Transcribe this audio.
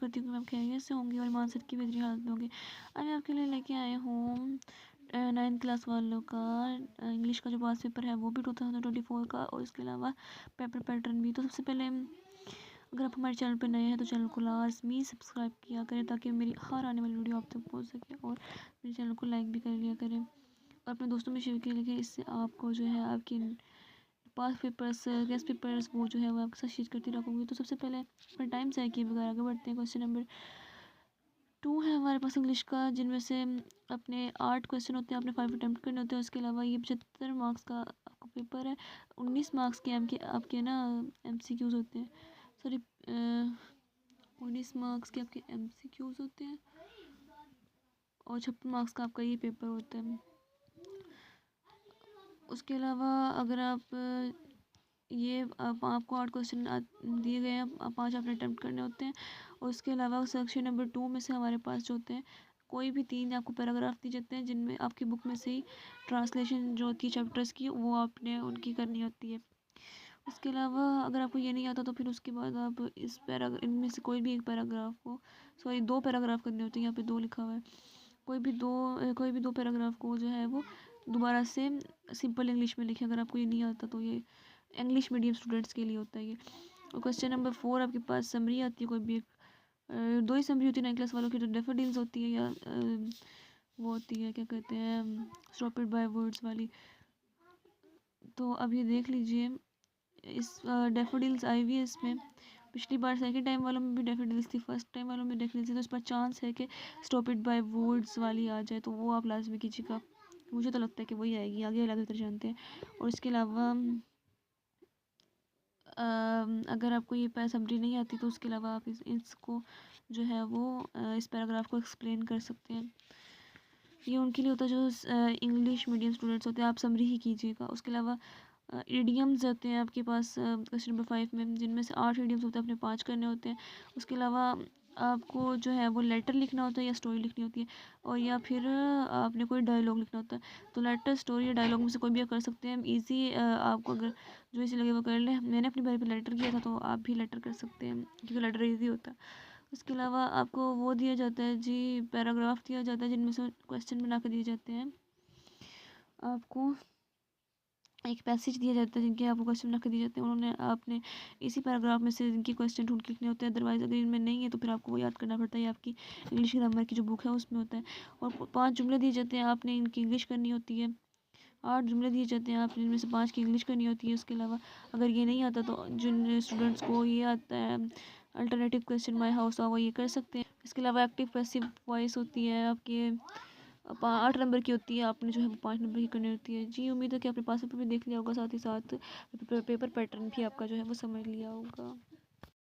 करती हूँ कि आप खैरियत से होंगे और ईमान से की बेहतरीन हालत में होंगे। आज मैं आपके लिए लेके आए हूँ 9th क्लास वालों का इंग्लिश का जो पास पेपर है वो भी 2024 का, और इसके अलावा पेपर पैटर्न भी। तो सबसे पहले अगर आप हमारे चैनल पर नए हैं तो चैनल को लाजमी सब्सक्राइब किया करें ताकि मेरी हर आने वाली वीडियो आप तक पहुँच सके, और मेरे चैनल को लाइक भी कर लिया करें और अपने दोस्तों में शेयर किया लिखें। इससे आपको जो है आपकी पास पेपर्स गेस्ट पेपर्स वो जो है वो आपके साथ शेयर करती रखूँगी। तो सबसे पहले अपना टाइम से किए बगैर आगे बढ़ते हैं। क्वेश्चन नंबर 2 है हमारे पास इंग्लिश का, जिनमें से अपने 8 क्वेश्चन होते हैं, आपने 5 अटैम्प्ट करने होते हैं। उसके अलावा ये 75 मार्क्स का आपका पेपर है। 19 मार्क्स के आपके ना MCQs होते हैं, सॉरी 19 मार्क्स के आपके MCQs होते हैं और 56 मार्क्स का आपका ये पेपर होता है। उसके अलावा अगर आप ये आपको 8 क्वेश्चन दिए गए हैं, 5 आपने अटैम्प्ट करने होते हैं। और उसके अलावा सेक्शन नंबर 2 में से हमारे पास जो होते हैं कोई भी 3 आपको पैराग्राफ दिए जाते हैं, जिनमें आपकी बुक में से ही ट्रांसलेशन जो होती है चैप्टर्स की वो आपने उनकी करनी होती है। उसके अलावा अगर आपको ये नहीं आता तो फिर उसके बाद आप इनमें से कोई भी एक पैराग्राफ को, सॉरी 2 पैराग्राफ करने होते हैं, यहाँ पे 2 लिखा हुआ है, कोई भी दो पैराग्राफ को जो है वो दोबारा से सिंपल इंग्लिश में लिखें। अगर आपको ये नहीं आता तो ये इंग्लिश मीडियम स्टूडेंट्स के लिए होता है ये। और क्वेश्चन नंबर 4 आपके पास समरी आती है, कोई भी एक 2 ही समरी होती है 9 क्लास वालों की, तो डैफोडिल्स होती है या वो होती है क्या कहते हैं स्टॉप इट बाय वर्ड्स वाली। तो अब ये देख लीजिए, इस डैफोडिल्स आई हुई है इसमें। पिछली बार सेकंड टाइम वालों में भी डैफोडिल्स थी, फर्स्ट टाइम वालों में डैफोडिल्स थी, तो इस पर चांस है कि स्टॉप इट बाय वर्ड्स वाली आ जाए, तो वो आप लाजमी कीजिएगा। मुझे तो लगता है कि वही आएगी, आगे अलग तरह जानते हैं। और इसके अलावा अगर आपको ये समरी नहीं आती तो उसके अलावा आप इसको जो है वो इस पैराग्राफ को एक्सप्लेन कर सकते हैं। ये उनके लिए होता है जो इंग्लिश मीडियम स्टूडेंट्स होते हैं, आप समरी ही कीजिएगा। उसके अलावा इडियम्स होते हैं आपके पास क्वेश्चन नंबर 5 में, जिनमें से 8 इडियम्स होते हैं, अपने 5 करने होते हैं। उसके अलावा आपको जो है वो लेटर लिखना होता है या स्टोरी लिखनी होती है, और या फिर आपने कोई डायलॉग लिखना होता है। तो लेटर, स्टोरी या डायलॉग में से कोई भी आप कर सकते हैं। ईजी आपको अगर जो इसी लगे वो कर लें। मैंने अपनी बारी पर लेटर किया था तो आप भी लेटर कर सकते हैं क्योंकि लेटर ईजी होता है। उसके अलावा आपको वो दिया जाता है जी, पैराग्राफ दिया जाता है जिनमें से क्वेश्चन बना के दिए जाते हैं। आपको एक पैसेज दिया जाता है जिनके आपको क्वेश्चन बना के दिए जाते हैं, उन्होंने आपने इसी पैराग्राफ में से जिनके क्वेश्चन ढूंढ के लिखने होते हैं। अदरवाइज अगर इनमें नहीं है तो फिर आपको वो याद करना पड़ता है, आपकी इंग्लिश ग्रामर की जो बुक है उसमें होता है। और 5 जुमले दिए जाते हैं, आपने इनकी इंग्लिश करनी होती है। 8 जुमले दिए जाते हैं, आपने इनमें से 5 की इंग्लिश करनी होती है। उसके अलावा अगर ये नहीं आता तो जिन स्टूडेंट्स को ये आता है अल्टरनेटिव क्वेश्चन माई हाउस वो ये कर सकते हैं। इसके अलावा एक्टिव पैसिव वॉइस होती है आपके 8 नंबर की होती है, आपने जो है वो 5 नंबर की करनी होती है। जी उम्मीद है कि आपने पास पेपर भी देख लिया होगा, साथ ही साथ पेपर पैटर्न भी आपका जो है वो समझ लिया होगा।